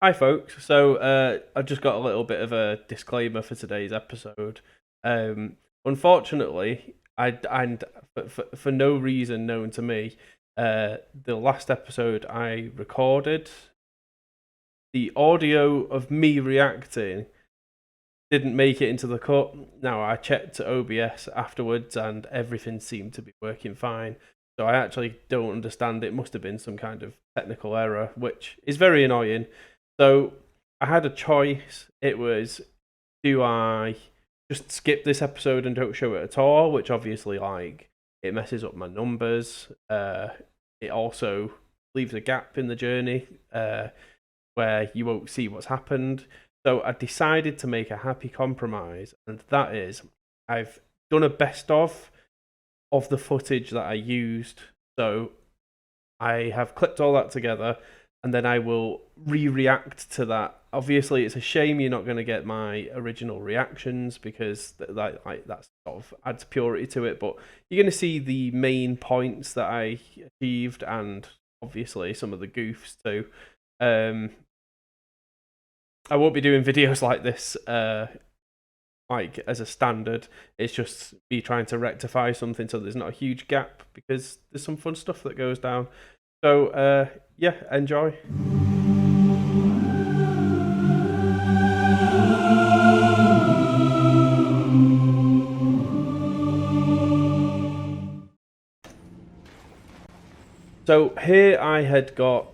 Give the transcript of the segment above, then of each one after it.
Hi, folks. I just got a little bit of a disclaimer for today's episode. Unfortunately, and for no reason known to me, the last episode I recorded, the audio of me reacting didn't make it into the cut. Now, I checked OBS afterwards and everything seemed to be working fine. So I actually don't understand. It must have been some kind of technical error, which is very annoying. So I had a choice. It was, do I just skip this episode and don't show it at all? Which obviously, like, it messes up my numbers. It also leaves a gap in the journey where you won't see what's happened. So I decided to make a happy compromise, and that is, I've done a best of the footage that I used. So I have clipped all that together, and then I will re-react to that. Obviously, it's a shame you're not going to get my original reactions because that sort of adds purity to it. But you're going to see the main points that I achieved, and obviously some of the goofs too. I won't be doing videos like this like as a standard. It's just me trying to rectify something so there's not a huge gap, because there's some fun stuff that goes down. So yeah, enjoy. So here I had got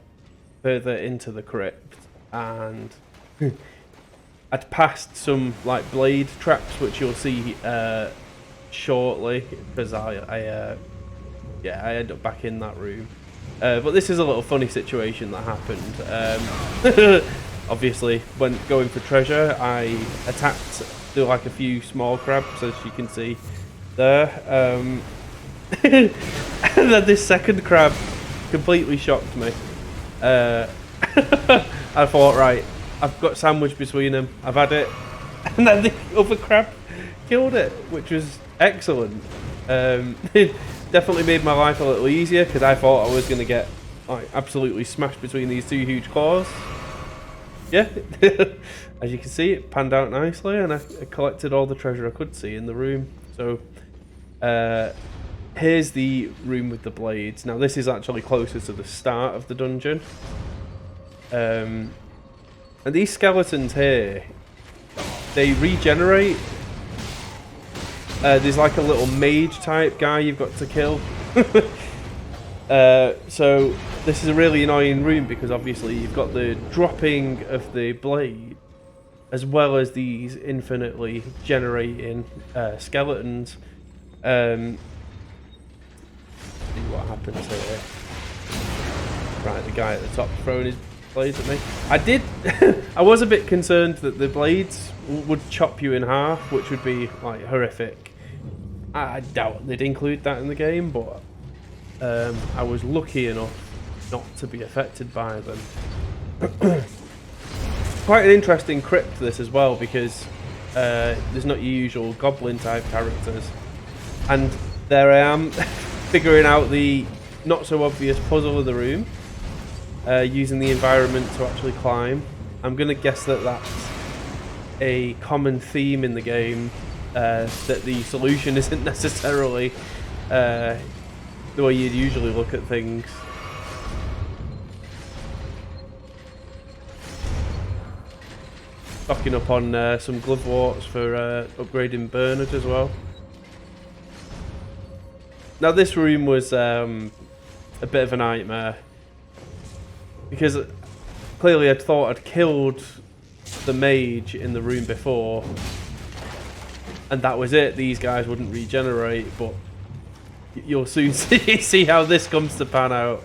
further into the crypt, and I'd passed some like blade traps, which you'll see shortly, because I end up back in that room. But this is a little funny situation that happened. Obviously, when going for treasure, I attacked like a few small crabs, as you can see there. And then this second crab completely shocked me. I thought, right, I've got sandwich between them. I've had it, and then the other crab killed it, which was excellent. It definitely made my life a little easier, because I thought I was going to get like absolutely smashed between these two huge claws. Yeah, as you can see, it panned out nicely, and I collected all the treasure I could see in the room. So here's the room with the blades. Now this is actually closer to the start of the dungeon. And these skeletons here, they regenerate. There's like a little mage type guy you've got to kill. So this is a really annoying room, because obviously you've got the dropping of the blade as well as these infinitely generating skeletons. See what happens here. Right, the guy at the top throwing his blades at me. I was a bit concerned that the blades would chop you in half, which would be like horrific. I doubt they'd include that in the game, but I was lucky enough not to be affected by them. Quite an interesting crypt this as well, because there's not your usual goblin type characters, and there I am figuring out the not so obvious puzzle of the room, using the environment to actually climb. I'm gonna guess that that's a common theme in the game, that the solution isn't necessarily the way you'd usually look at things. Stocking up on some glove warts for upgrading Bernard as well. Now this room was a bit of a nightmare, because clearly I'd thought I'd killed the mage in the room before, and that was it. These guys wouldn't regenerate, but you'll soon see how this comes to pan out.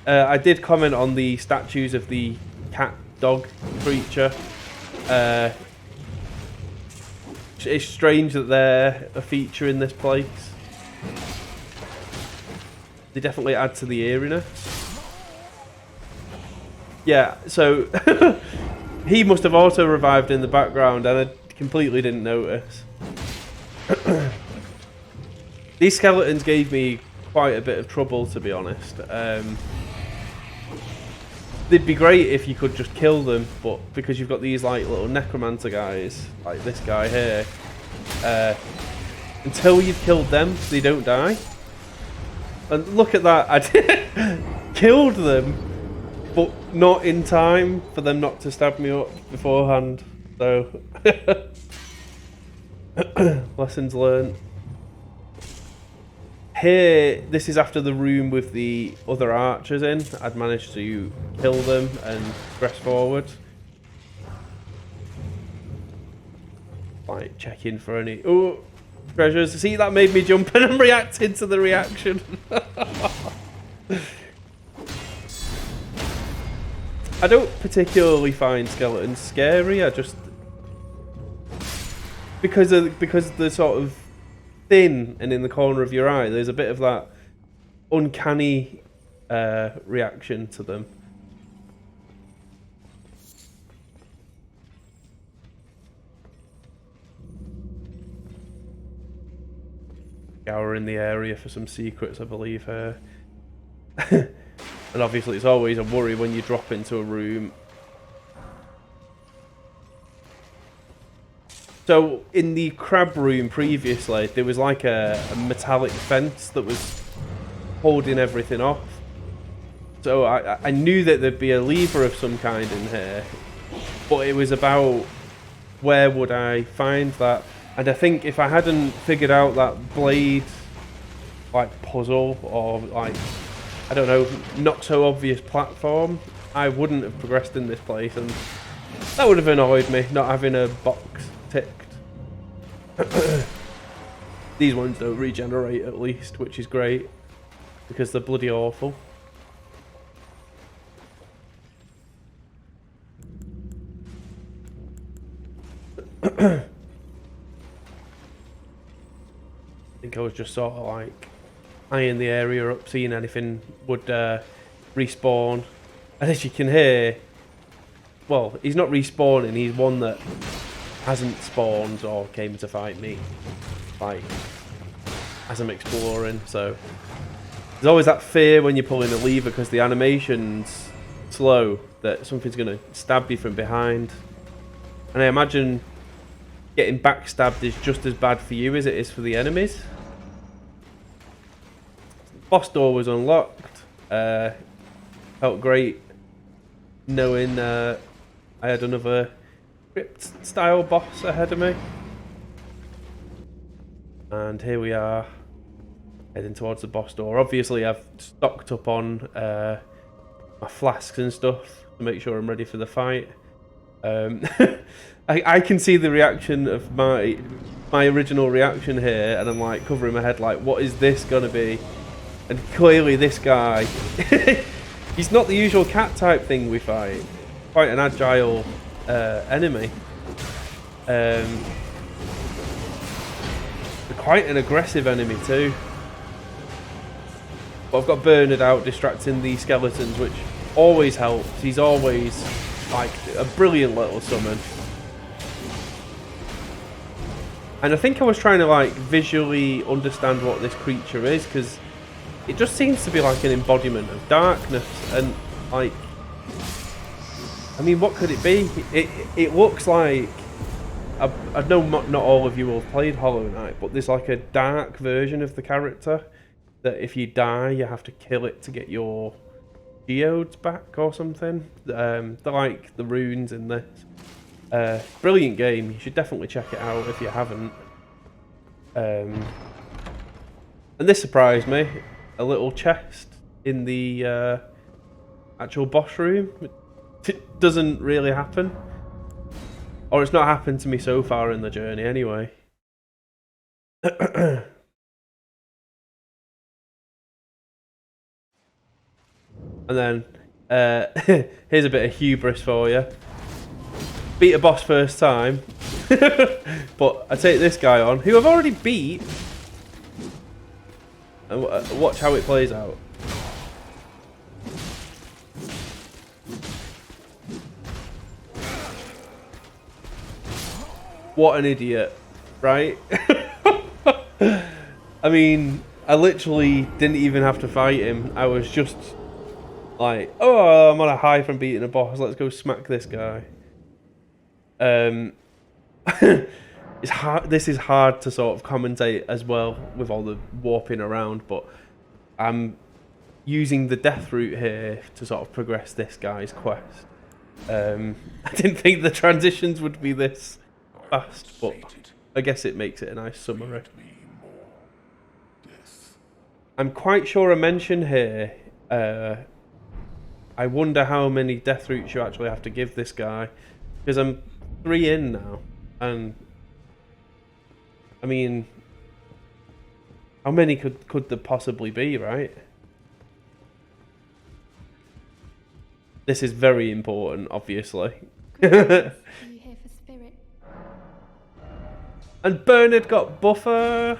I did comment on the statues of the cat dog creature. It's strange that they're a feature in this place. They definitely add to the eeriness. Yeah, so he must have auto revived in the background, and I completely didn't notice. These skeletons gave me quite a bit of trouble, to be honest. They'd be great if you could just kill them, but because you've got these like little necromancer guys, like this guy here, until you've killed them, they don't die. And look at that, I killed them, but not in time for them not to stab me up beforehand. So, lessons learned. Here, this is after the room with the other archers in. I'd managed to kill them and press forward. Like, checking for any... Oh, treasures. See, that made me jump and I'm reacting to the reaction. I don't particularly find skeletons scary. I just... Because they're sort of thin and in the corner of your eye, there's a bit of that uncanny reaction to them. Scouring the area for some secrets, I believe here. And obviously it's always a worry when you drop into a room. So, in the crab room previously, there was like a metallic fence that was holding everything off. So, I knew that there'd be a lever of some kind in here, but it was about where would I find that. And I think if I hadn't figured out that blade, like, puzzle, or like, I don't know, not so obvious platform, I wouldn't have progressed in this place, and that would have annoyed me, not having a box ticked. These ones don't regenerate at least, which is great, because they're bloody awful. I think I was just sort of like eyeing the area up, seeing anything would respawn. And as you can hear, well, he's not respawning, he's one that hasn't spawned or came to fight me, like, as I'm exploring. So there's always that fear when you're pulling a lever, because the animation's slow, that something's going to stab you from behind. And I imagine getting backstabbed is just as bad for you as it is for the enemies. Boss door was unlocked. Felt great knowing I had another crypt style boss ahead of me. And here we are, heading towards the boss door. Obviously I've stocked up on my flasks and stuff to make sure I'm ready for the fight. I can see the reaction of my original reaction here, and I'm like covering my head like, what is this gonna be? And clearly this guy, he's not the usual cat type thing we fight. Quite an agile enemy. Quite an aggressive enemy too. But I've got Bernard out distracting the skeletons, which always helps. He's always like a brilliant little summon. And I think I was trying to like visually understand what this creature is, because it just seems to be like an embodiment of darkness. And like, I mean, what could it be? It looks like, I know not all of you will have played Hollow Knight, but there's like a dark version of the character that if you die, you have to kill it to get your geodes back or something. They're like the runes in this. Brilliant game. You should definitely check it out if you haven't. And this surprised me. A little chest in the actual boss room. It doesn't really happen. Or it's not happened to me so far in the journey anyway. And then, here's a bit of hubris for you. Beat a boss first time. But I take this guy on, who I've already beat. And watch how it plays out. What an idiot, right? I mean, I literally didn't even have to fight him. I was just like, oh, I'm on a high from beating a boss. Let's go smack this guy. It's hard. This is hard to sort of commentate as well with all the warping around, but I'm using the death route here to sort of progress this guy's quest. I didn't think the transitions would be this fast, but I guess it makes it a nice summary. I'm quite sure I mentioned here, I wonder how many death routes you actually have to give this guy, because I'm 3 in now, and I mean, how many could there possibly be, right? This is very important, obviously. And Bernard got buffer.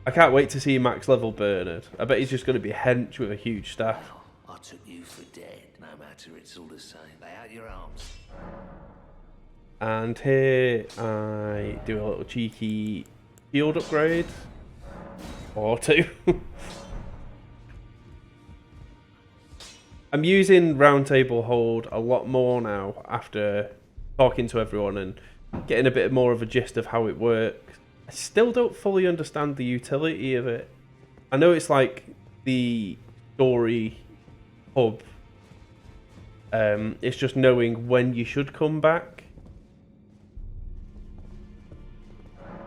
I can't wait to see max level Bernard. I bet he's just going to be a hench with a huge staff. I took you for dead. No matter, it's all the same. Lay out your arms. And here I do a little cheeky shield upgrade. Or 2. I'm using round table hold a lot more now after talking to everyone and getting a bit more of a gist of how it works. I still don't fully understand the utility of it. I know it's like the story hub. It's just knowing when you should come back.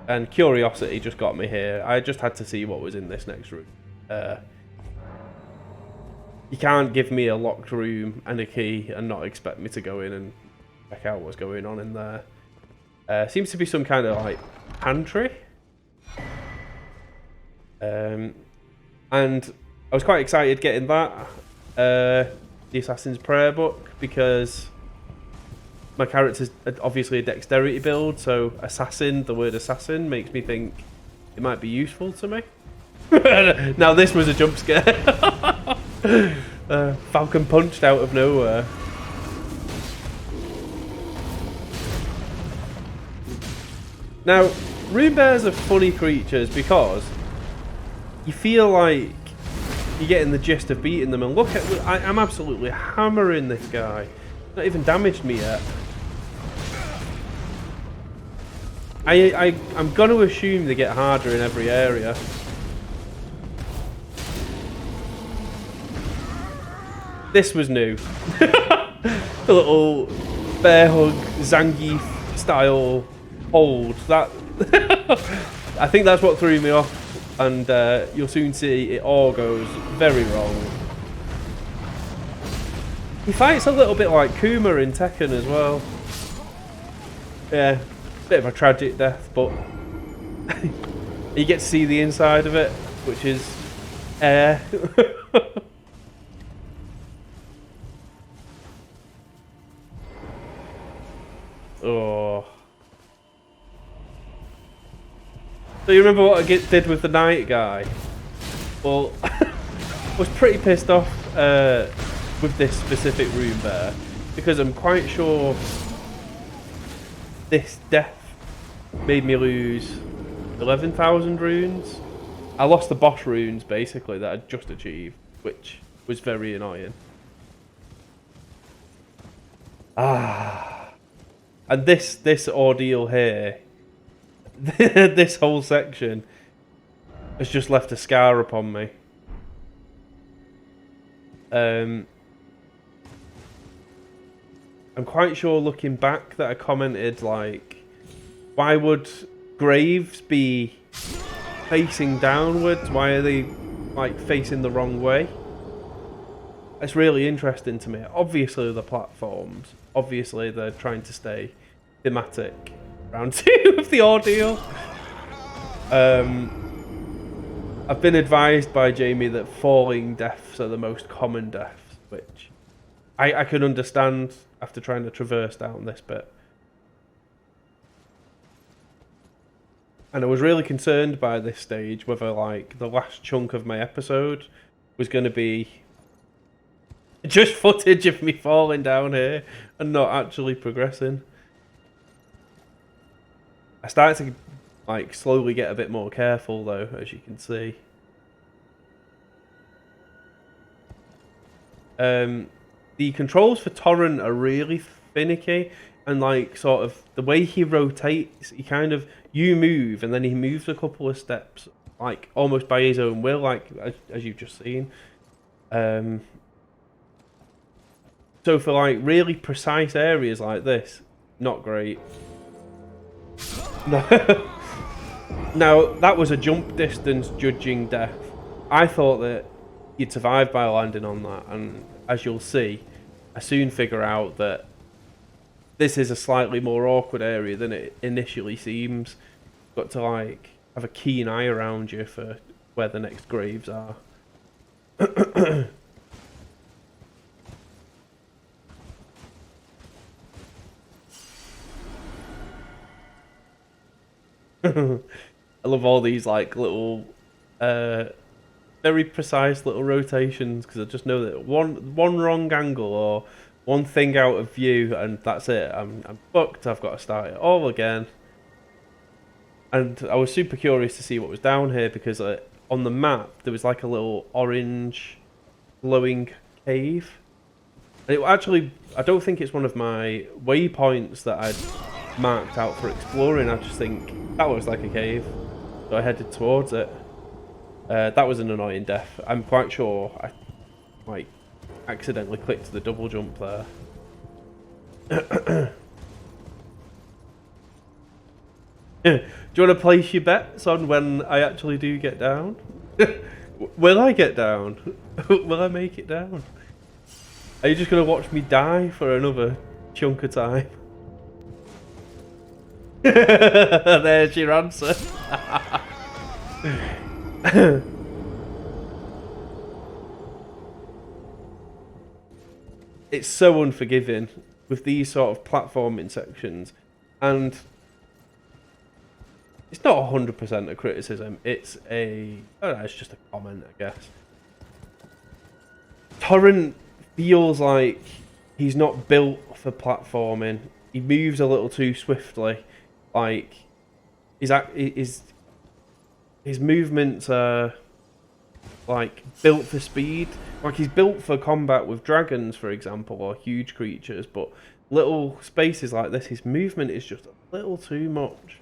And curiosity just got me here. I just had to see what was in this next room. You can't give me a locked room and a key and not expect me to go in and check out what's going on in there. Seems to be some kind of like pantry. And I was quite excited getting that. The Assassin's Prayer book, because my character's obviously a dexterity build, so assassin, the word assassin, makes me think it might be useful to me. Now this was a jump scare. Falcon punched out of nowhere. Now, rune bears are funny creatures because you feel like you're getting the gist of beating them, and look at, I'm absolutely hammering this guy. Not even damaged me yet. I'm going to assume they get harder in every area. This was new. A little bear hug, Zangief style hold. That I think that's what threw me off, and you'll soon see it all goes very wrong. He fights a little bit like Kuma in Tekken as well. Yeah, bit of a tragic death, but you get to see the inside of it, which is air. Oh. So you remember what I did with the night guy? Well, I was pretty pissed off with this specific rune bear, because I'm quite sure this death made me lose 11,000 runes. I lost the boss runes basically that I'd just achieved, which was very annoying. And this ordeal here, this whole section, has just left a scar upon me. I'm quite sure looking back that I commented like, why would graves be facing downwards? Why are they like facing the wrong way? It's really interesting to me. Obviously the platforms, obviously they're trying to stay thematic. Round 2 of the ordeal. I've been advised by Jamie that falling deaths are the most common deaths, which I can understand after trying to traverse down this bit. And I was really concerned by this stage whether like the last chunk of my episode was going to be just footage of me falling down here and not actually progressing. I started to like slowly get a bit more careful though, as you can see. The controls for Torrent are really finicky, and like sort of the way he rotates, you move and then he moves a couple of steps, like almost by his own will, like as you've just seen. So for like really precise areas like this, not great. No. Now that was a jump distance judging death. I thought that you'd survive by landing on that, and as you'll see, I soon figure out that this is a slightly more awkward area than it initially seems. Got to like have a keen eye around you for where the next graves are. I love all these like little very precise little rotations, because I just know that one wrong angle or one thing out of view and that's it. I'm fucked. I've got to start it all again. And I was super curious to see what was down here, because on the map there was like a little orange glowing cave. And it actually, I don't think it's one of my waypoints that I'd marked out for exploring. I just think that looks like a cave, so I headed towards it. That was an annoying death. I'm quite sure I like accidentally clicked the double jump there. Do you want to place your bets on when I actually do get down? Will I get down? Will I make it down? Are you just going to watch me die for another chunk of time? There's your answer. It's so unforgiving with these sort of platforming sections, and it's not 100% a criticism. It's it's just a comment, I guess. Torrent feels like he's not built for platforming. He moves a little too swiftly. Like his movements are like built for speed. Like he's built for combat with dragons, for example, or huge creatures. But little spaces like this, his movement is just a little too much.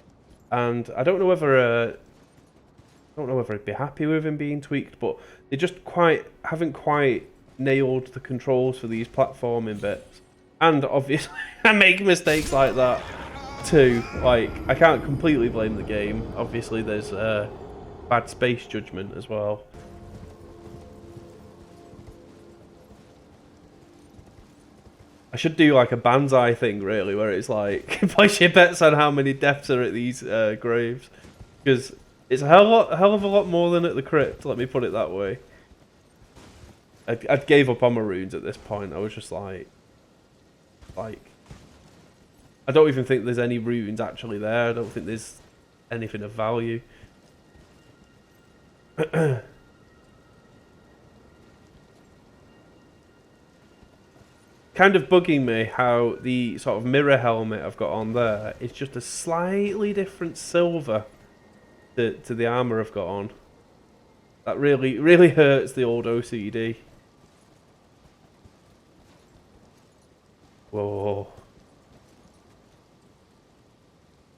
And I don't know whether I'd be happy with him being tweaked, but they just haven't quite nailed the controls for these platforming bits. And obviously, I make mistakes like that too. Like, I can't completely blame the game. Obviously, there's bad space judgment as well. I should do like a Banzai thing, really, where it's like, place your bets on how many deaths are at these graves. Because it's a hell of a lot more than at the crypt, let me put it that way. I gave up on my runes at this point. I was just like, I don't even think there's any runes actually there. I don't think there's anything of value. Kind of bugging me how the sort of mirror helmet I've got on there is just a slightly different silver to the armor I've got on. That really hurts the old OCD. Whoa.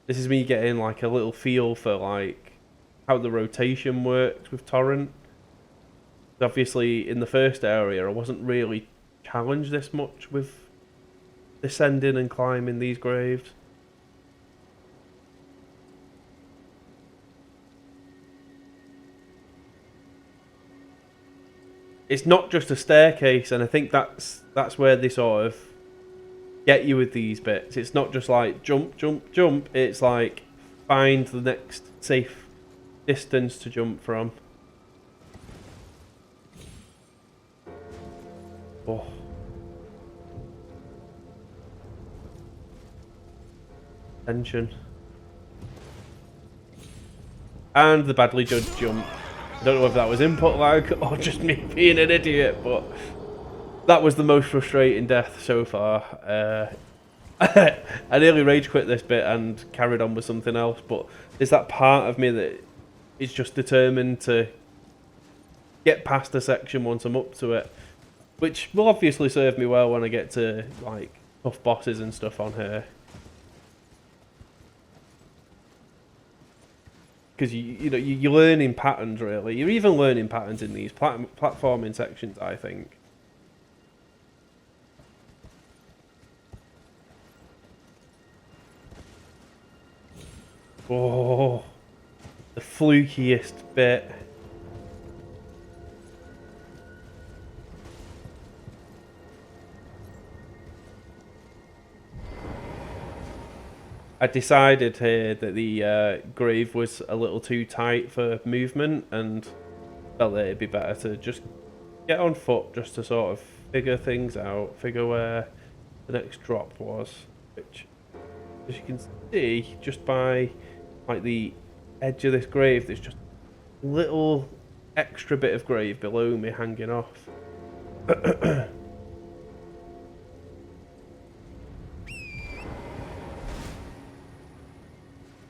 This is me getting like a little feel for like how the rotation works with Torrent. Obviously in the first area I wasn't really challenged this much with descending and climbing these graves. It's not just a staircase, and I think that's where they sort of get you with these bits. It's not just like jump, jump, jump. It's like find the next safe distance to jump from. Oh. Tension. And the badly judged jump. I don't know if that was input lag or just me being an idiot, but that was the most frustrating death so far. I nearly rage quit this bit and carried on with something else, but there's that part of me that is just determined to get past a section once I'm up to it, which will obviously serve me well when I get to like tough bosses and stuff on here. Because you're learning patterns, really. You're even learning patterns in these platforming sections, I think. Oh, the flukiest bit. I decided here that the grave was a little too tight for movement, and felt that it'd be better to just get on foot, just to sort of figure things out, figure where the next drop was, which, as you can see, just by like the edge of this grave, there's just a little extra bit of grave below me hanging off.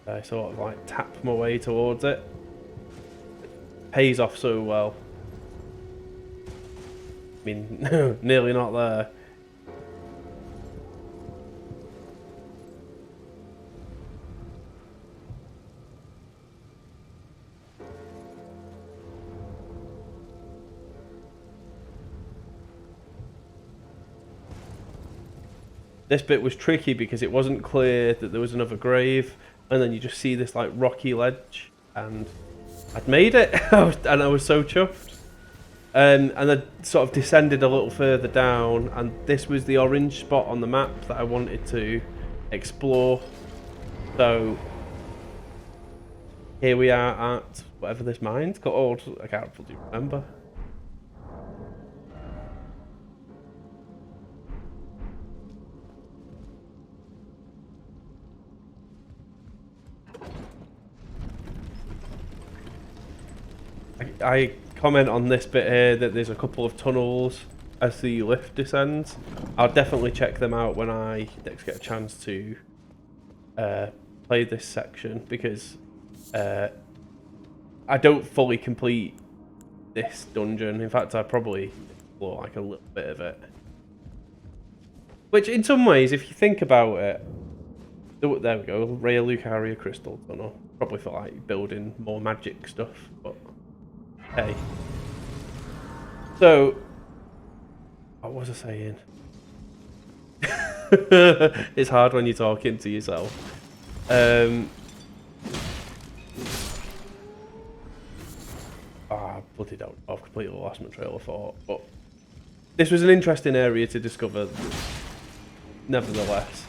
I sort of like tap my way towards it. It pays off so well. I mean, nearly not there. This bit was tricky because it wasn't clear that there was another grave, and then you just see this like rocky ledge, and I'd made it, and I was so chuffed. And I sort of descended a little further down, and this was the orange spot on the map that I wanted to explore. So here we are at whatever this mine's called. I can't really remember. I comment on this bit here that there's a couple of tunnels as the lift descends. I'll definitely check them out when I next get a chance to play this section, because I don't fully complete this dungeon. In fact, I probably explore like a little bit of it. Which, in some ways, if you think about it, there we go, Rhea Lucaria Crystal Tunnel. Probably for like building more magic stuff, but hey. So, what was I saying? It's hard when you're talking to yourself. Bloody don't. I've completely lost my trail of thought. But this was an interesting area to discover, nevertheless.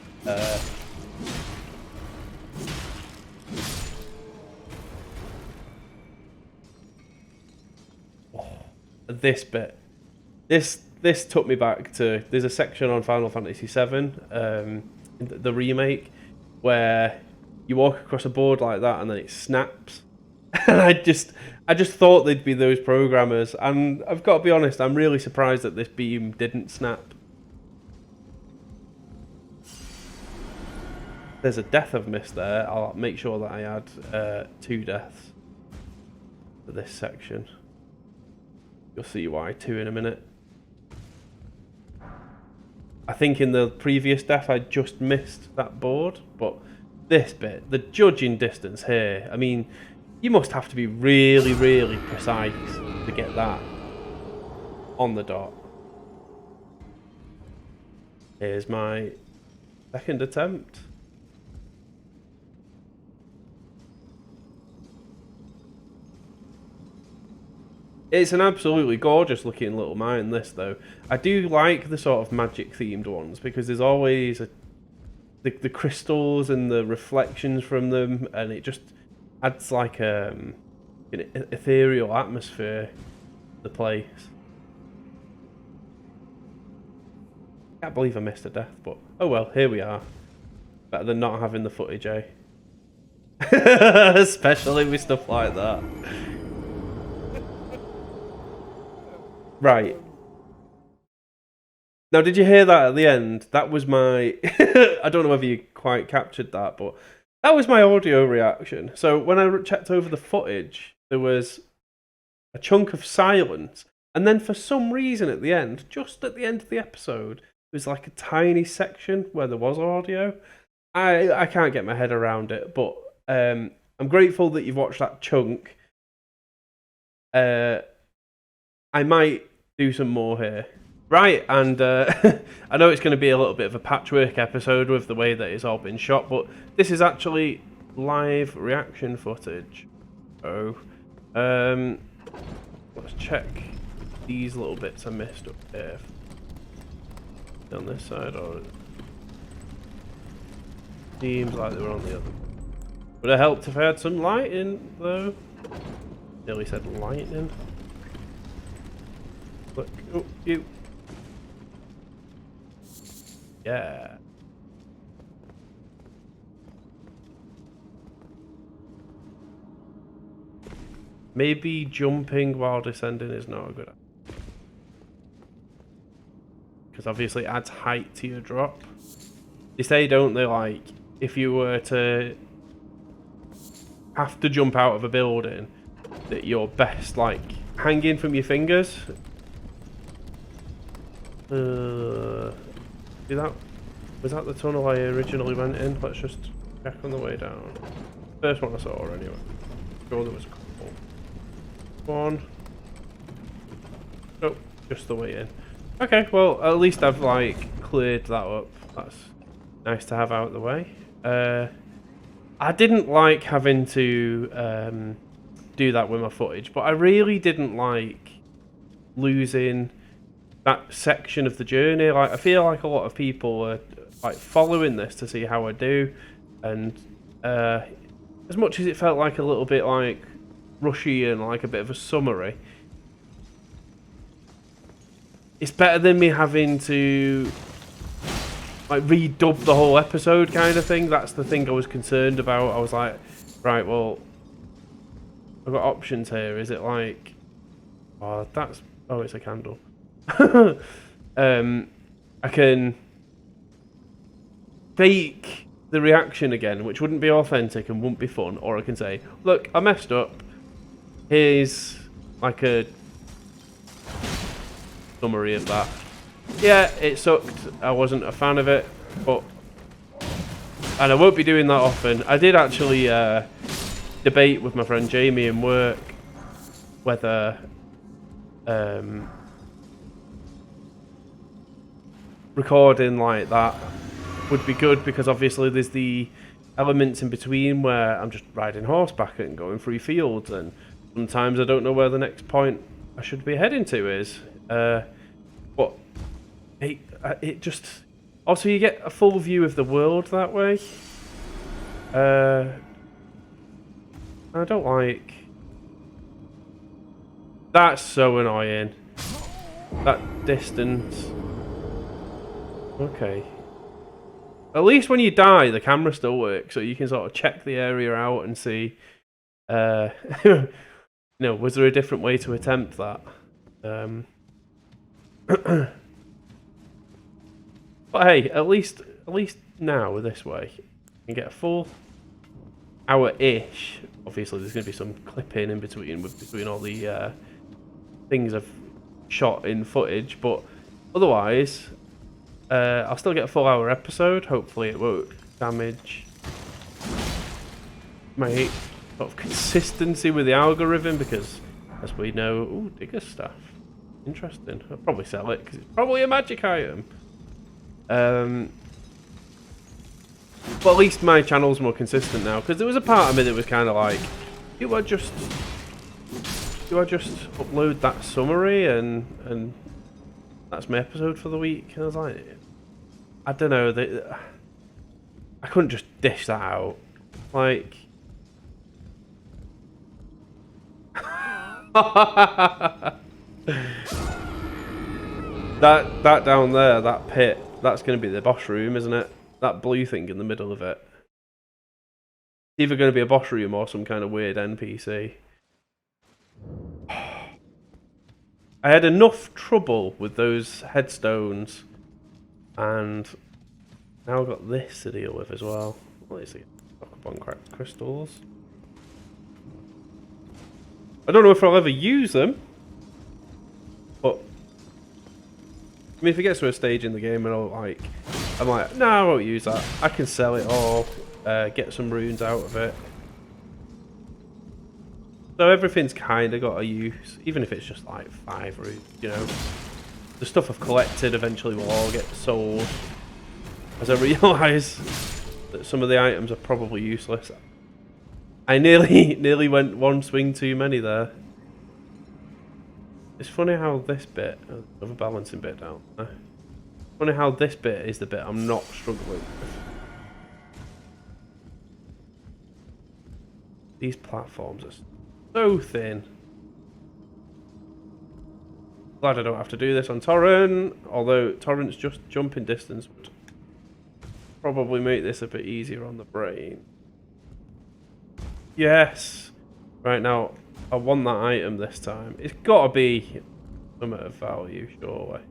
This bit. This took me back to, there's a section on Final Fantasy VII, the remake, where you walk across a board like that and then it snaps. And I just thought they'd be those programmers, and I've got to be honest, I'm really surprised that this beam didn't snap. There's a death I've missed there. I'll make sure that I add 2 deaths for this section. You'll see why, 2 in a minute. I think in the previous death I just missed that board, but this bit, the judging distance here, I mean, you must have to be really, really precise to get that on the dot. Here's my second attempt. It's an absolutely gorgeous looking little mine, this though. I do like the sort of magic themed ones because there's always the crystals and the reflections from them, and it just adds like an ethereal atmosphere to the place. Can't believe I missed a death, but oh well, here we are. Better than not having the footage, eh? Especially with stuff like that. Right. Now, did you hear that at the end? That was my... I don't know whether you quite captured that, but That was my audio reaction. So when I checked over the footage, there was a chunk of silence, and then for some reason at the end, just at the end of the episode, there was like a tiny section where there was audio. I can't get my head around it, but I'm grateful that you've watched that chunk. I might do some more here. Right, and I know it's going to be a little bit of a patchwork episode with the way that it's all been shot, but this is actually live reaction footage. So, let's check these little bits I missed up here. On this side, or seems like they were on the other. Would have helped if I had some lighting, though. Nearly said lightning. Look, oh, you. Yeah. Maybe jumping while descending is not a good idea. Because obviously it adds height to your drop. They say, don't they, like, if you were to have to jump out of a building, that you're best, like, hanging from your fingers. See that? Was that the tunnel I originally went in? Let's just check on the way down. First one I saw anyway. Sure there was a couple. One. Oh, just the way in. Okay, well at least I've like cleared that up. That's nice to have out of the way. I didn't like having to do that with my footage, but I really didn't like losing that section of the journey. Like, I feel like a lot of people are like following this to see how I do, and as much as it felt like a little bit like rushy and like a bit of a summary, it's better than me having to like redub the whole episode kind of thing. That's the thing I was concerned about. I was like, right, well, I've got options here. Is it like, oh, it's a candle. I can fake the reaction again, which wouldn't be authentic and wouldn't be fun, or I can say, look, I messed up. Here's like a summary of that. Yeah, it sucked. I wasn't a fan of it, but and I won't be doing that often. I did actually debate with my friend Jamie in work whether recording like that would be good, because obviously there's the elements in between where I'm just riding horseback and going through fields, and sometimes I don't know where the next point I should be heading to is. But it just also, you get a full view of the world that way. I don't like. That's so annoying. That distance. Okay. At least when you die, the camera still works, so you can sort of check the area out and see. Was there a different way to attempt that? But hey, at least now this way, you can get a full hour-ish. Obviously, there's going to be some clipping in between all the things I've shot in footage, but otherwise, I'll still get a full hour episode. Hopefully, it won't damage my sort of consistency with the algorithm, because, as we know, ooh, digger stuff. Interesting. I'll probably sell it because it's probably a magic item. But at least my channel's more consistent now, because there was a part of me that was kind of like, do I just upload that summary and that's my episode for the week? And I was like, I don't know, I couldn't just dish that out. Like, that down there, that pit, that's going to be the boss room, isn't it? That blue thing in the middle of it. It's either going to be a boss room or some kind of weird NPC. I had enough trouble with those headstones, and now I've got this to deal with as well. What is it? One cracked crystals. I don't know if I'll ever use them, but I mean, if it gets to a stage in the game and I'm like, no, I won't use that. I can sell it all, get some runes out of it. So everything's kind of got a use, even if it's just like 5 runes, you know. The stuff I've collected eventually will all get sold, as I realise that some of the items are probably useless. I nearly went one swing too many there. It's funny how this bit, another balancing bit down there. Funny how this bit is the bit I'm not struggling with. These platforms are so thin. Glad I don't have to do this on Torrent, although Torrent's just jumping distance would probably make this a bit easier on the brain. Yes! Right now, I want that item this time. It's got to be something of value, surely.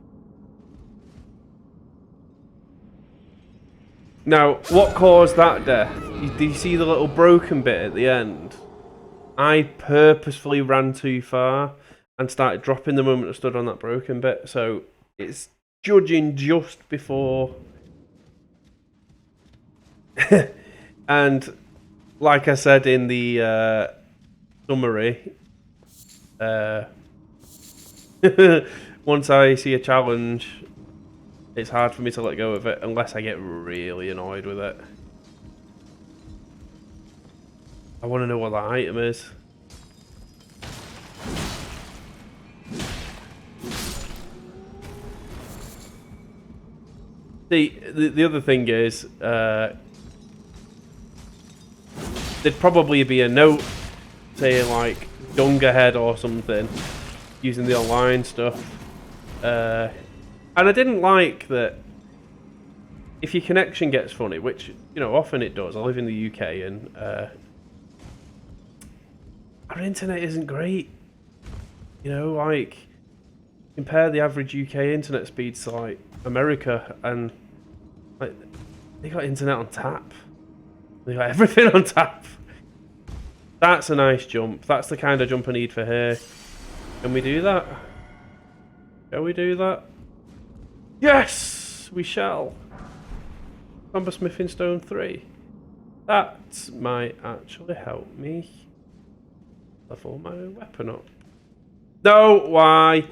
Now, what caused that death? Did you see the little broken bit at the end? I purposefully ran too far and started dropping the moment I stood on that broken bit. So it's judging just before. And like I said in the summary, once I see a challenge, it's hard for me to let go of it unless I get really annoyed with it. I want to know what that item is. The other thing is, there'd probably be a note saying like "dung ahead" or something using the online stuff. And I didn't like that if your connection gets funny, which, you know, often it does. I live in the UK and our internet isn't great. You know, like, compare the average UK internet speeds to like America, and like they got internet on tap. They got everything on tap. That's a nice jump. That's the kind of jump I need for here. Can we do that? Shall we do that? Yes, we shall. Combo Smithing Stone 3. That might actually help me level my weapon up. No, why?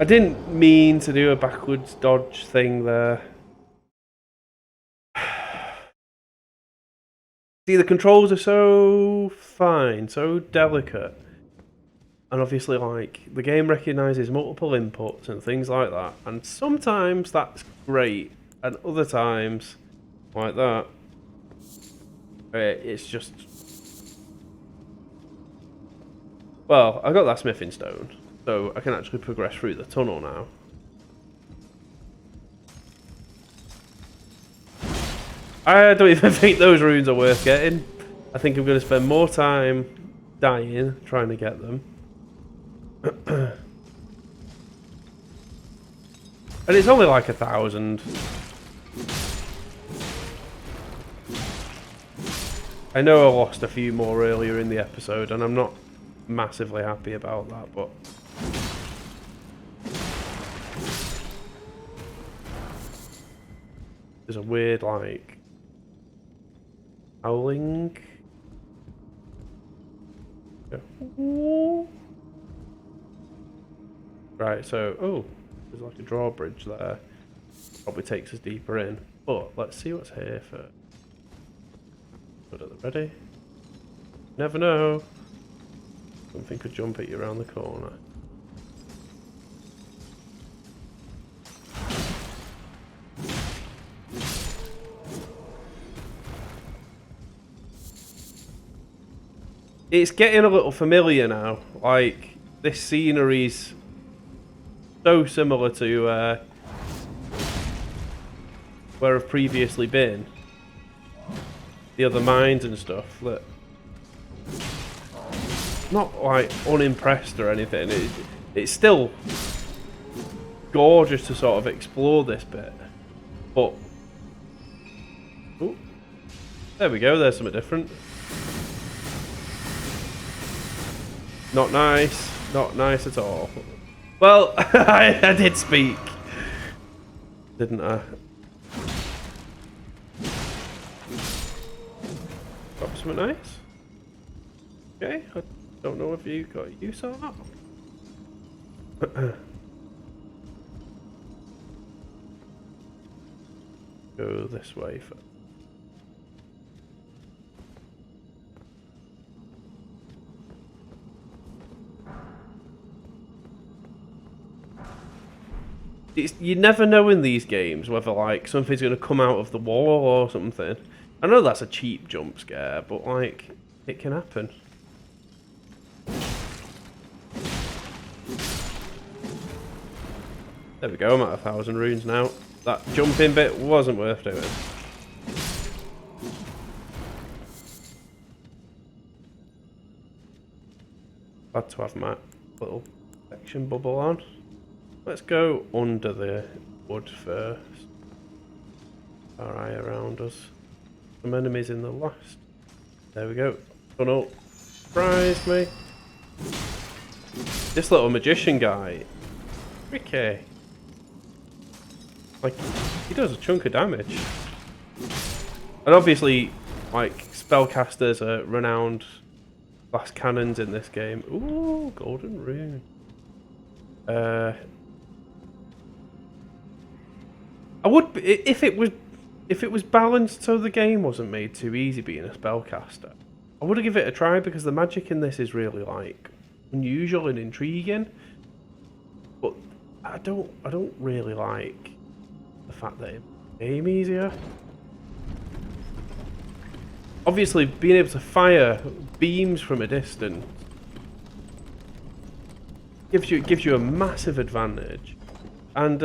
I didn't mean to do a backwards dodge thing there. See, the controls are so fine, so delicate. And obviously, like, the game recognises multiple inputs and things like that. And sometimes that's great. And other times, like that, it's just... Well, I got that smithing stone, so I can actually progress through the tunnel now. I don't even think those runes are worth getting. I think I'm going to spend more time dying trying to get them. And it's only like 1,000. I know I lost a few more earlier in the episode, and I'm not massively happy about that, but... There's a weird, like... howling... Right, so... Oh, there's like a drawbridge there. Probably takes us deeper in. But, let's see what's here first. Good at the ready. Never know. Something could jump at you around the corner. It's getting a little familiar now. Like, this scenery's so similar to where I've previously been. The other mines and stuff. That not like unimpressed or anything. It's still gorgeous to sort of explore this bit, but There we go, there's something different. Not nice. Not nice at all. Well, I did speak. Didn't I? Got something nice. Okay, I don't know if you got use of that. Go this way first. You never know in these games whether like something's going to come out of the wall or something. I know that's a cheap jump scare, but like it can happen. There we go, I'm at 1,000 runes now. That jumping bit wasn't worth doing. Glad to have my little section bubble on. Let's go under the wood first. Our eye around us. Some enemies in the last. There we go. Tunnel. Surprised me. This little magician guy. Tricky. Like, he does a chunk of damage. And obviously, like, spellcasters are renowned glass cannons in this game. Ooh, golden rune. I would if it was balanced so the game wasn't made too easy being a spellcaster. I would have given it a try because the magic in this is really like unusual and intriguing. But I don't really like the fact that it became easier. Obviously, being able to fire beams from a distance gives you a massive advantage, and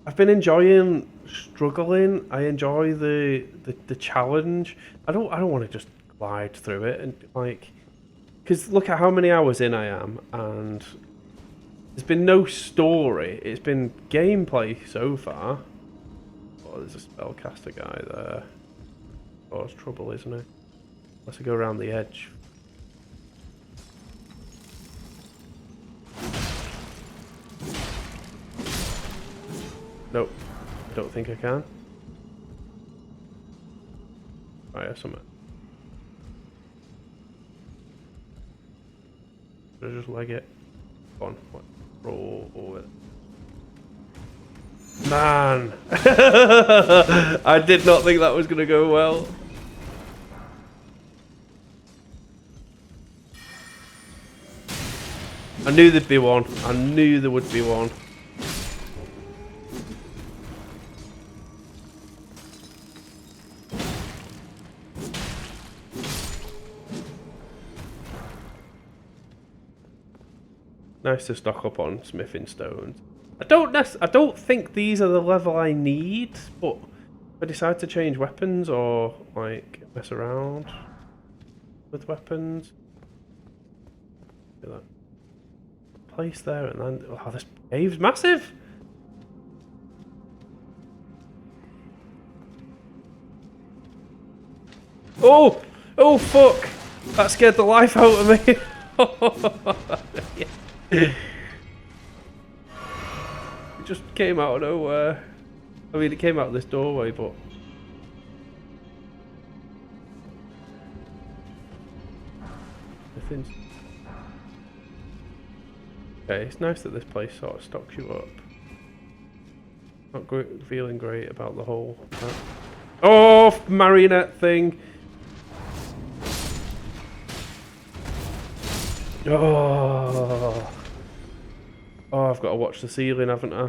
I've been enjoying struggling. I enjoy the challenge. I don't want to just glide through it and like, because look at how many hours in I am, and there's been no story. It's been gameplay so far. Oh, there's a spellcaster guy there. Oh, it's trouble, isn't it? Unless I go around the edge. Nope, I don't think I can. Fire something. Should I just leg it? Go on, what? Roll over it. Man! I did not think that was going to go well. I knew there'd be one. I knew there would be one. Nice to stock up on smithing stones. I don't think these are the level I need, but if I decide to change weapons or like mess around with weapons, do that. Place there and then oh, this cave's massive. Oh fuck! That scared the life out of me. It just came out of nowhere. I mean, it came out of this doorway, but nothing's... Okay, it's nice that this place sort of stocks you up. Not feeling great about the whole... Oh, marionette thing! Oh, I've got to watch the ceiling, haven't I?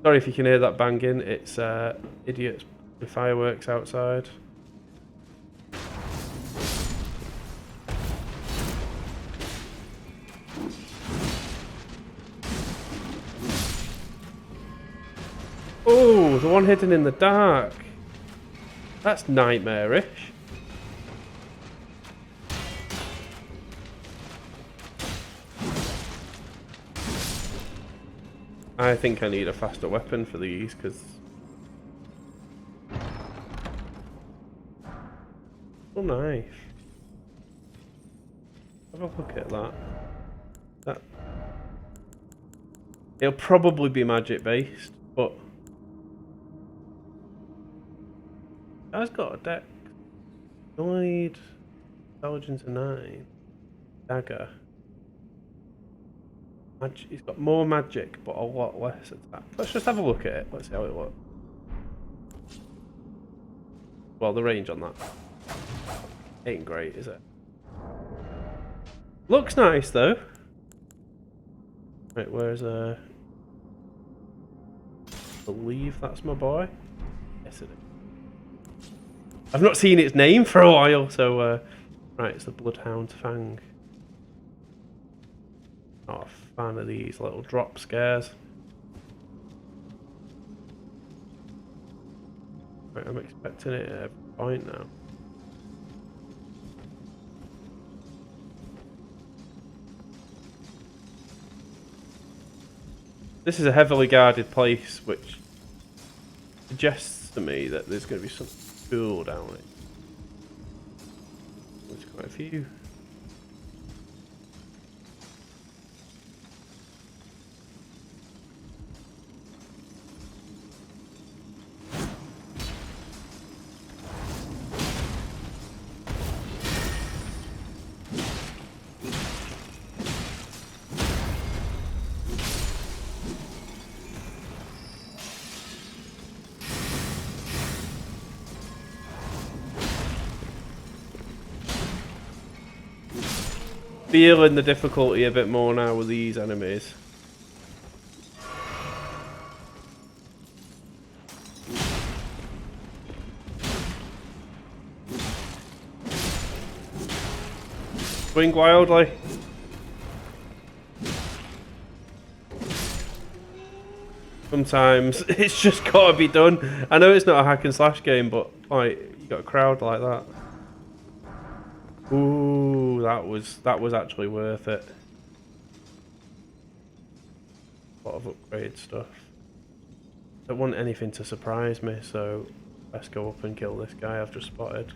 Sorry if you can hear that banging. It's idiots with fireworks outside. Oh, the one hidden in the dark. That's nightmarish. I think I need a faster weapon for these, because... Oh, knife. Have a look at that. It'll probably be magic based, but... Guy's got a deck. You only need intelligence of 9. Dagger. He's got more magic, but a lot less attack. Let's just have a look at it. Let's see how it looks. Well, the range on that ain't great, is it? Looks nice though. Right, where's I believe that's my boy. Yes, it is. I've not seen its name for a while, so right, it's the Bloodhound Fang. Not a fan of these little drop scares. Right, I'm expecting it at every point now. This is a heavily guarded place, which suggests to me that there's going to be something cool down it. There's quite a few. Feeling the difficulty a bit more now with these enemies. Swing wildly. Sometimes it's just gotta be done. I know it's not a hack and slash game, but like you got a crowd like that. Ooh, that was actually worth it. A lot of upgrade stuff. Don't want anything to surprise me, so let's go up and kill this guy I've just spotted.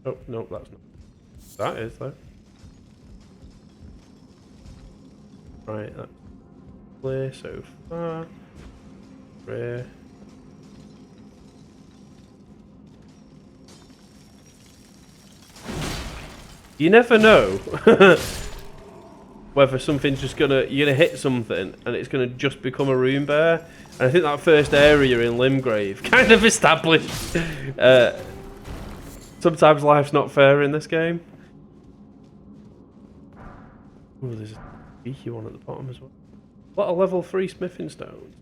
Oh, no, that's not. That is, though. Right, that's clear so far. Rare. You never know whether something's just you're gonna hit something and it's gonna just become a rune bear. And I think that first area in Limgrave kind of established sometimes life's not fair in this game. Oh, there's a beaky one at the bottom as well. A lot of level 3 smithing stones.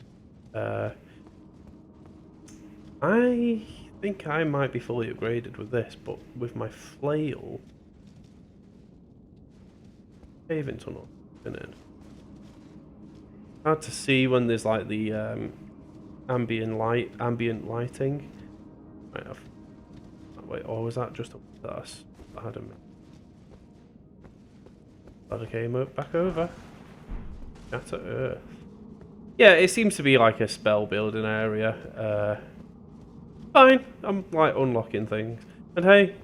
I think I might be fully upgraded with this, but with my flail... Caving tunnel, isn't it? Hard to see when there's like the ambient lighting. Right, wait, or was that just us? I had him. Glad I came back over. Shatter Earth. Yeah, it seems to be like a spell building area. Fine, I'm like unlocking things. And hey,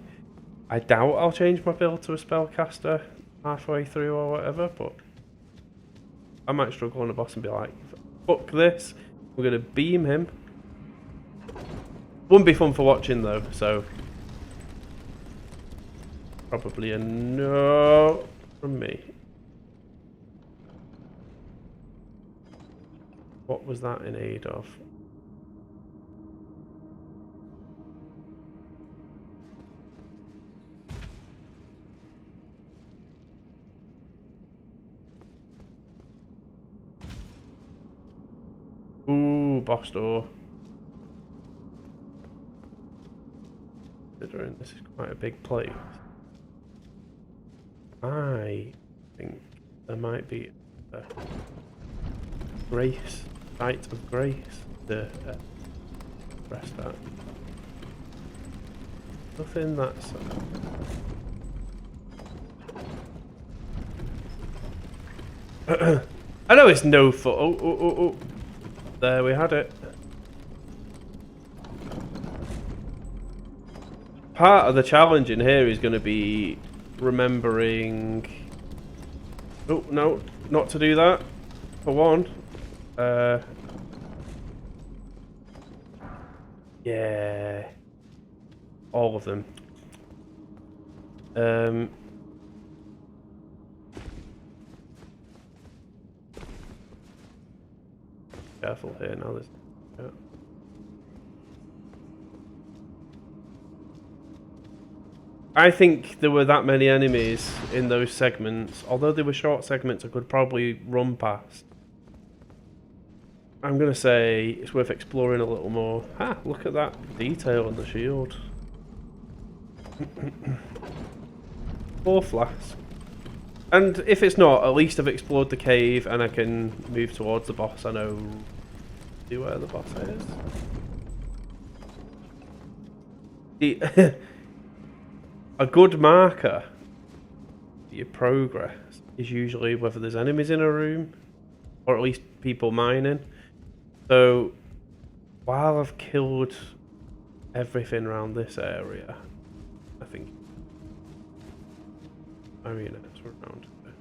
I doubt I'll change my build to a spellcaster halfway through or whatever, but I might struggle on the boss and be like, fuck this, we're gonna beam him. Wouldn't be fun for watching though, so probably a no from me. What was that in aid of? Ooh, boss door. Considering this is quite a big place, I think there might be a grace, site of grace to press that. Nothing that's... I know it's no foot. Oh. There we had it. Part of the challenge in here is going to be remembering... Oh, no, not to do that. For one. Yeah. All of them. Careful here now. There's... Yeah. I think there were that many enemies in those segments. Although they were short segments, I could probably run past. I'm going to say it's worth exploring a little more. Ah, look at that detail on the shield. 4 flasks. And if it's not, at least I've explored the cave and I can move towards the boss. I know where the boss is. A good marker for your progress is usually whether there's enemies in a room or at least people mining. So while I've killed everything around this area, I think marionettes were around there.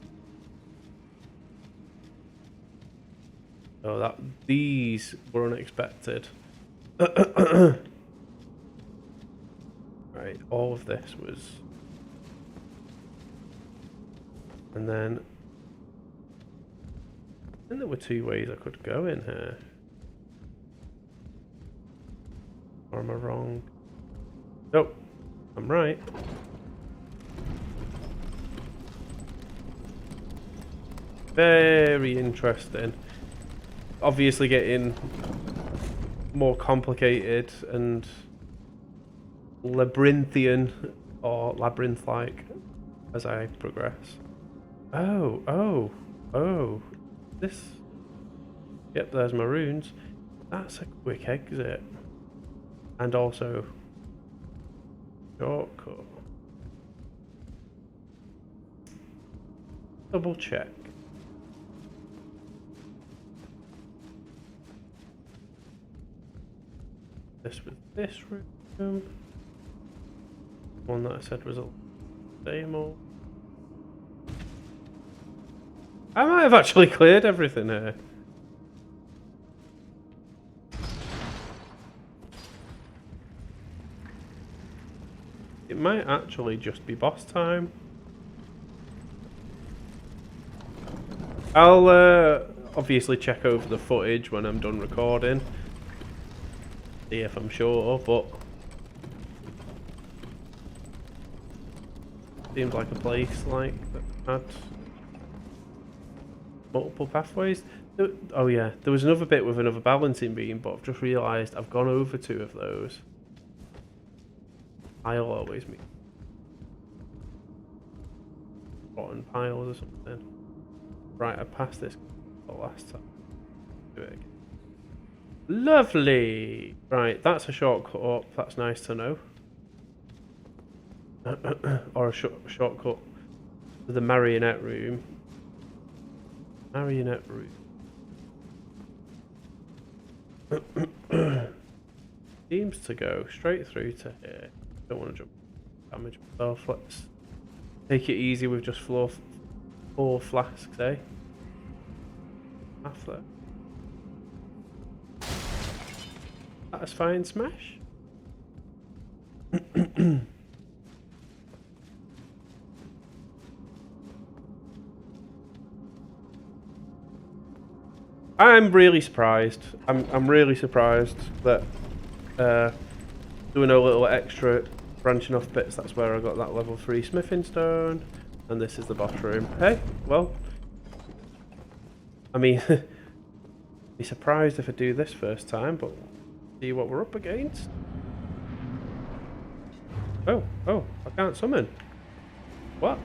So these were unexpected. Right, all of this was... And then... I think there were 2 ways I could go in here. Or am I wrong? Nope, I'm right. Very interesting. Obviously getting more complicated and labyrinthian or labyrinth-like as I progress. Oh. This... Yep, there's my runes. That's a quick exit. And also... shortcut. Double check. This was this room. One that I said was a demo. I might have actually cleared everything here. It might actually just be boss time. I'll obviously check over the footage when I'm done recording. See if I'm sure, but seems like a place like that had multiple pathways. Oh yeah, there was another bit with another balancing beam, but I've just realised I've gone over 2 of those. I'll always meet rotten piles or something. Right, I passed this the last time. Do it again. Lovely! Right, that's a shortcut up. That's nice to know. Or a shortcut to the marionette room. Marionette room. Seems to go straight through to here. Don't want to jump damage myself. Let's take it easy with just 4 flasks, eh? Half there. Satisfying smash. I'm really surprised. I'm really surprised that doing a little extra branching off bits. That's where I got that level 3 smithing stone, and this is the boss room. Hey, well, I mean, be surprised if I do this first time, but see what we're up against. Oh, I can't summon. What?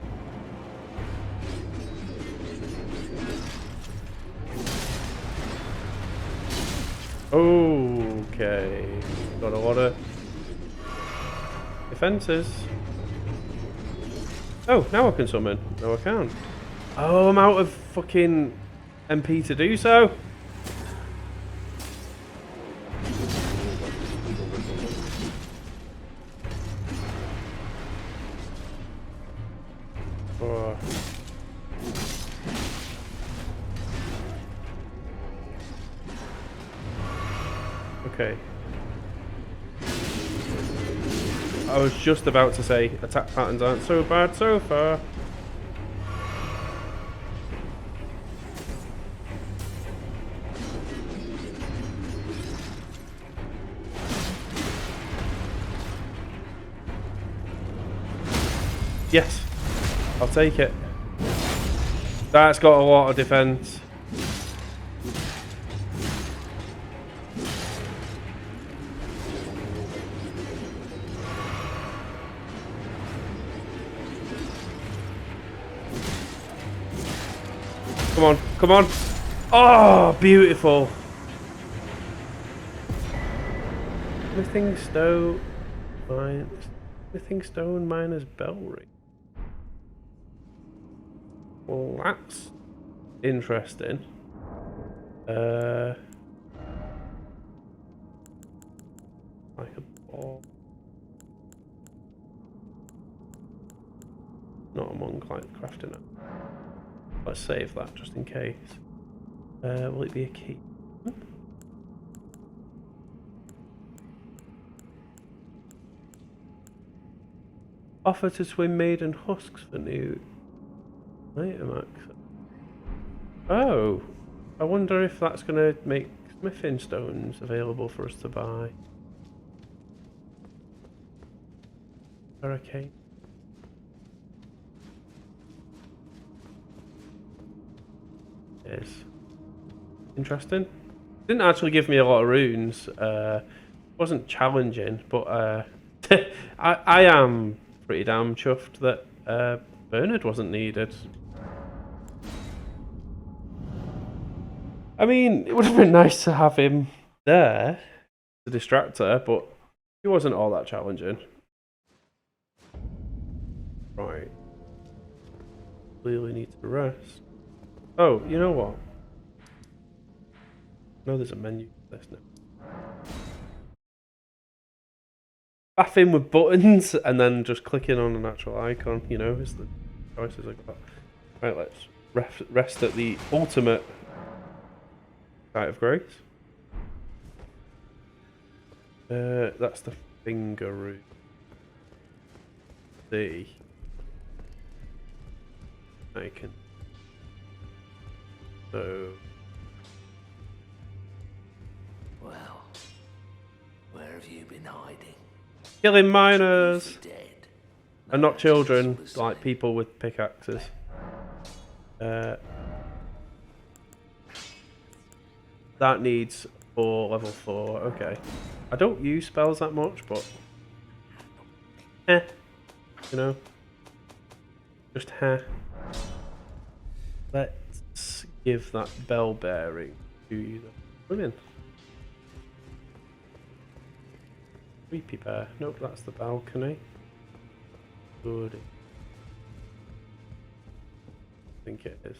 Okay, got a lot of... defences. Oh, now I can summon. No, I can't. Oh, I'm out of fucking MP to do so. Oh. Okay. I was just about to say attack patterns aren't so bad so far. Yes, I'll take it. That's got a lot of defense. Come on, come on. Oh, beautiful. Smithing stone minus bell ring. Well, that's interesting. Like a ball. Not among client crafting it. Let's save that just in case. Will it be a key? Offer to swim maiden husks for new item access. Oh, I wonder if that's going to make smithing stones available for us to buy. Hurricane. Is interesting. Didn't actually give me a lot of runes. Wasn't challenging, but I am pretty damn chuffed that Bernard wasn't needed. I mean, it would have been nice to have him there to distract her, but he wasn't all that challenging. Right. Clearly need to rest. Oh, you know what? No, there's a menu for this now. Bathing with buttons and then just clicking on an actual icon, you know, is the choices I got. Right, let's rest at the ultimate site of grace. That's the finger root. See. I can. So. Well, where have you been hiding? Killing miners! Dead. And not children, like people with pickaxes. That needs level 4, okay. I don't use spells that much, but... you know. Just Let's give that bell bearing to the women. Creepy bear. Nope, that's the balcony. Good. I think it is.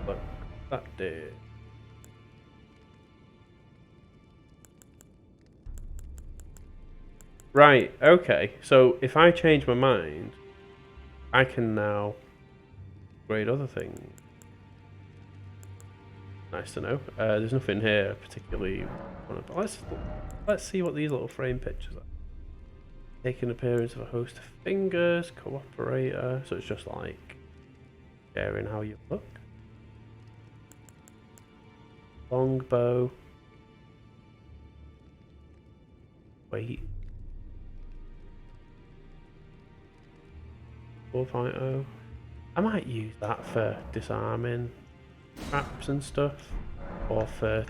Look, that did. Right, okay. So if I change my mind, I can now upgrade other things. Nice to know. There's nothing here particularly. But let's see what these little frame pictures are. Take an appearance of a host of fingers, cooperator. So it's just like sharing how you look. Longbow. Wait. 4.0. I might use that for disarming traps and stuff, or for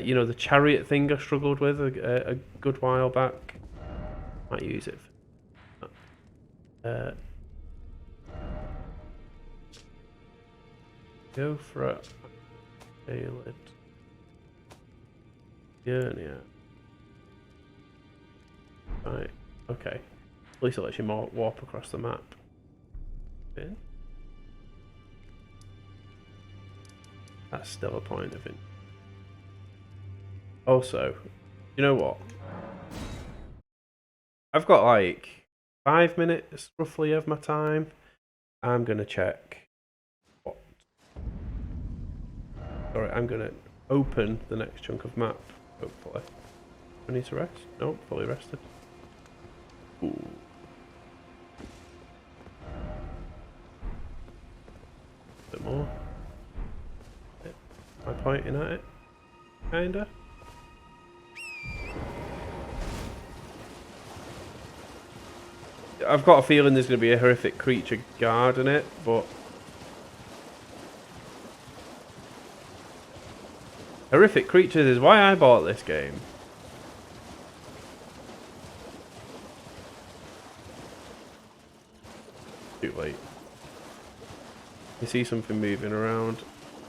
you know, the chariot thing I struggled with a good while back. Might use it for that. Go for a tailored journey. Right, okay. At least it lets you warp across the map. Okay. That's still a point of it. Also, you know what? I've got like 5 minutes roughly of my time. I'm gonna check what. Alright, I'm gonna open the next chunk of map, hopefully. I need to rest? Nope, fully rested. Ooh. A bit more. Am I pointing at it? Kinda. I've got a feeling there's going to be a horrific creature guarding it, but... Horrific creatures is why I bought this game. Too late. You see something moving around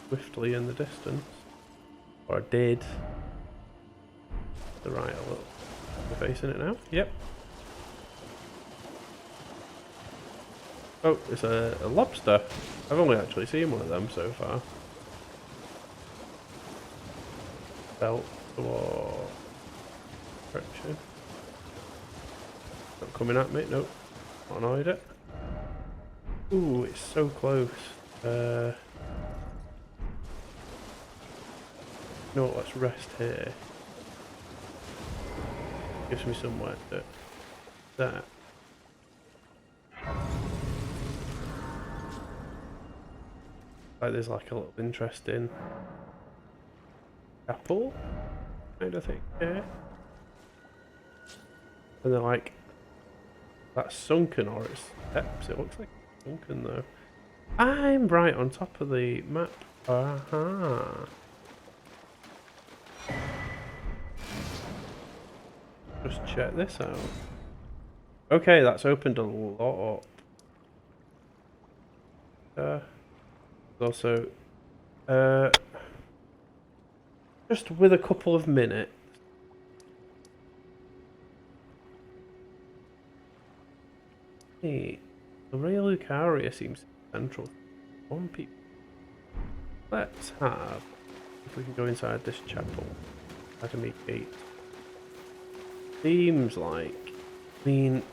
swiftly in the distance. Or I did. The right a little. We're facing it now? Yep. Oh, it's a lobster. I've only actually seen one of them so far. Belt or direction. Not coming at me, nope. Not annoyed it. Ooh, it's so close. You know what, let's rest here. Gives me somewhere to... That. Like there's like a little interesting chapel kind of thing here. And they're like that's sunken or it's steps. It looks like it's sunken though. I'm right on top of the map. Aha. Just check this out. Okay, that's opened a lot up. Also, just with a couple of minutes. Hey, the Ray Lucaria seems central. One people. Let's have, if we can go inside this chapel, Academy Gate. Seems like, I mean,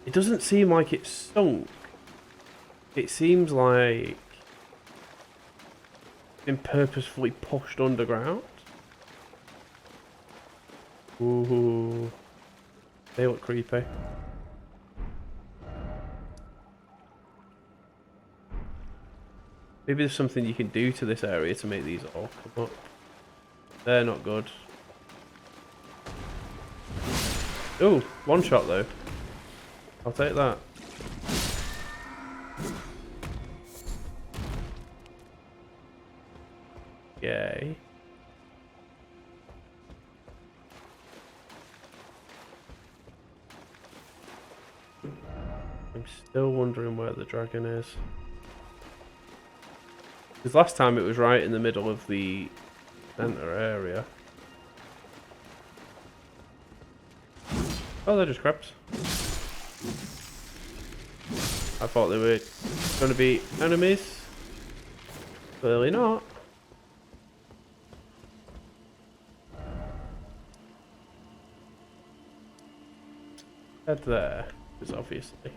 it doesn't seem like it's sunk. It seems like it's been purposefully pushed underground. Ooh, they look creepy. Maybe there's something you can do to this area to make these all come up. They're not good. Ooh, one shot though. I'll take that. Yay. I'm still wondering where the dragon is. Because last time it was right in the middle of the center area. Oh, they're just crabs. I thought they were going to be enemies. Clearly not. Head there, because obviously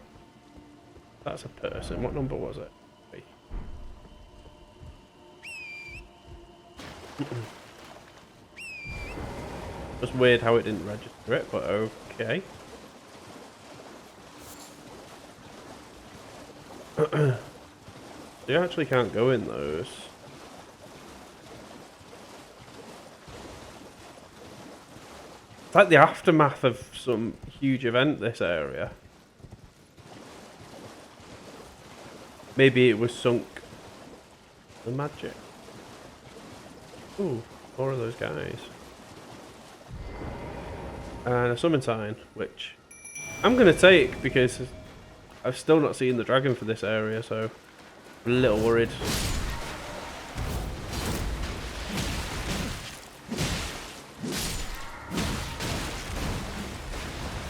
that's a person. What number was it? Just weird how it didn't register it, but okay. You actually can't go in those. It's like the aftermath of some huge event, this area. Maybe it was sunk. The magic. Ooh, more of those guys. and a summon sign, which I'm going to take because I've still not seen the dragon for this area, so I'm a little worried.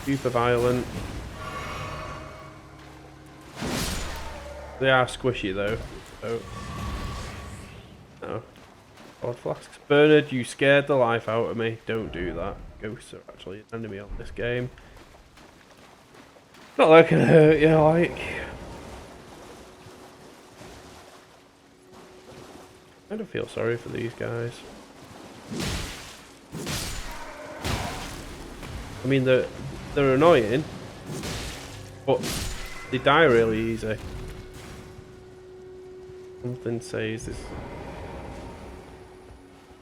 Super violent. They are squishy though, so no. God flasks. Bernard, you scared the life out of me. Don't do that. Ghosts are actually an enemy on this game. Not that can hurt you, like. I kind of feel sorry for these guys. I mean, they're annoying, but they die really easy. Something says this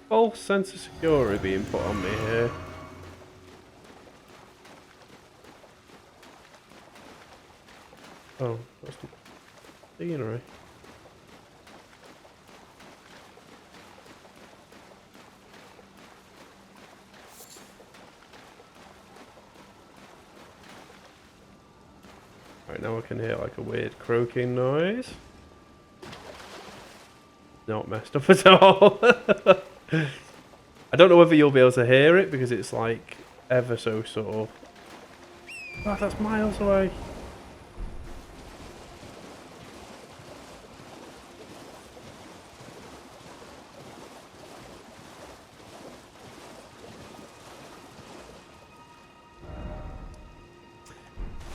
false sense of security being put on me here. Oh, that's the scenery. Right, now I can hear like a weird croaking noise. Not messed up at all. I don't know whether you'll be able to hear it because it's like ever so sort of. Oh, that's miles away.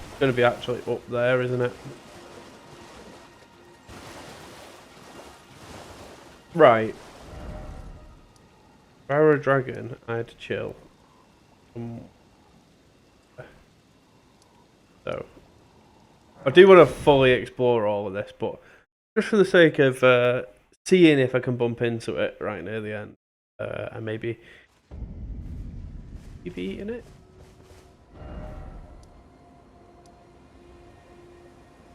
It's going to be actually up there, isn't it? Right. If I were a dragon, I'd chill. So, I do want to fully explore all of this, but just for the sake of seeing if I can bump into it right near the end, and maybe eating it.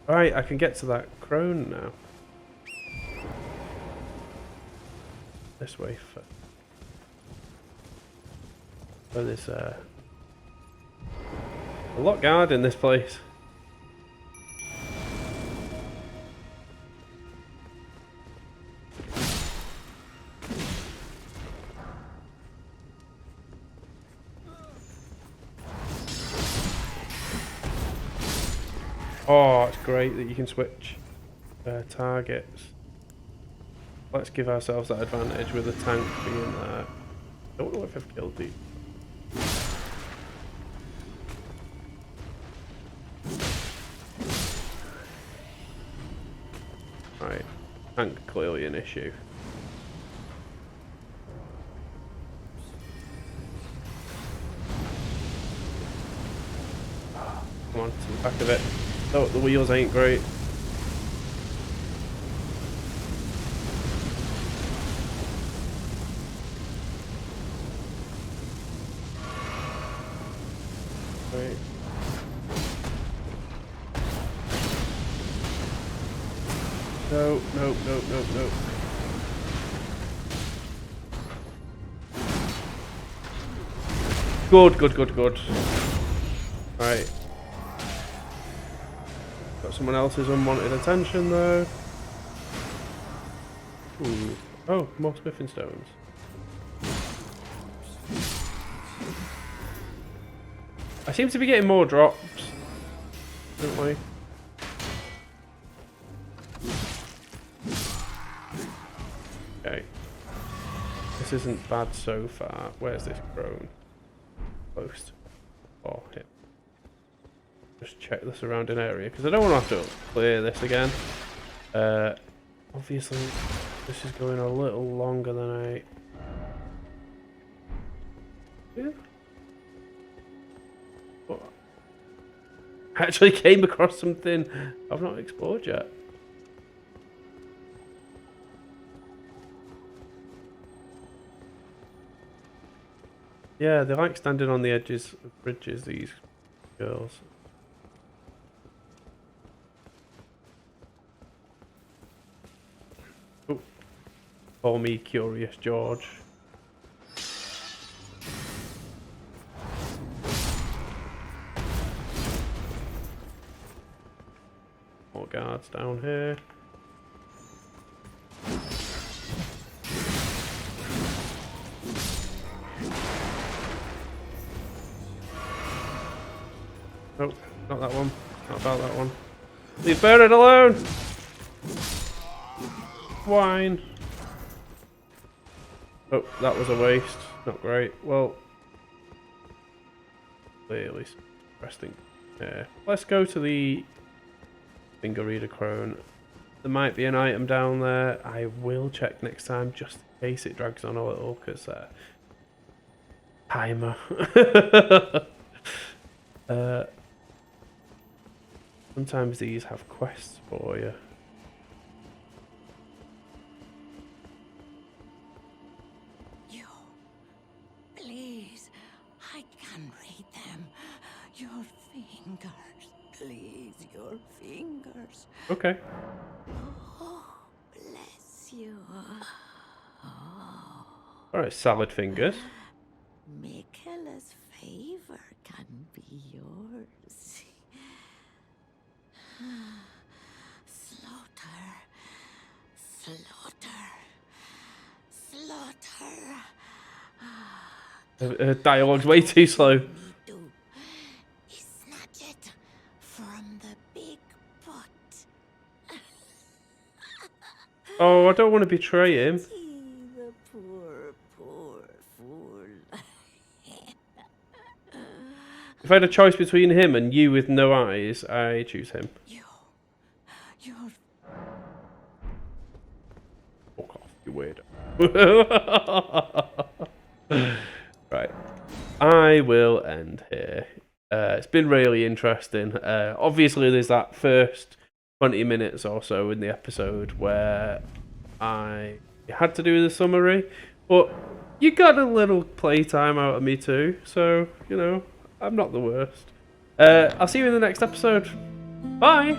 Alright, I can get to that crone now. This way for there's a lot guard in this place. Oh, it's great that you can switch targets. Let's give ourselves that advantage with the tank being there. I don't know if I've killed these. Right, tank clearly an issue. Come on, to the back of it. Oh, the wheels ain't great. Right. No, no, no, no, no. Good, good, good, good. Right. Got someone else's unwanted attention though. Ooh. Oh, more smithing stones. I seem to be getting more drops, don't we? Okay. This isn't bad so far. Where's this crone? Close. Oh, hit. Just check the surrounding area because I don't want to have to clear this again. Obviously, this is going a little longer than I. Yeah. What? I actually came across something I've not explored yet. Yeah, they like standing on the edges of bridges, these girls. Oh. Call me Curious George. down here. Nope, not that one. Not about that one. Leave Bernard alone! Wine. Oh, that was a waste. Not great. Well, clearly resting. Yeah. Let's go to the finger reader crone. There might be an item down there. I will check next time just in case it drags on a little, because timer. Sometimes these have quests for you. You, please, I can read them. Your fingers, please, your fingers. Okay. Oh, bless you. Oh. Alright, salad fingers. Michaela's favor can be yours. Slaughter. Dialogue's way too slow. Is snatch it from the big pot. Oh, I don't want to betray him. See the poor fool. If I had a choice between him and you with no eyes, I choose him. You're Fuck off, you weirdo. Right. I will end here. It's been really interesting. Obviously, there's that first 20 minutes or so in the episode where I had to do the summary, but you got a little playtime out of me too, so, you know, I'm not the worst. I'll see you in the next episode. Bye!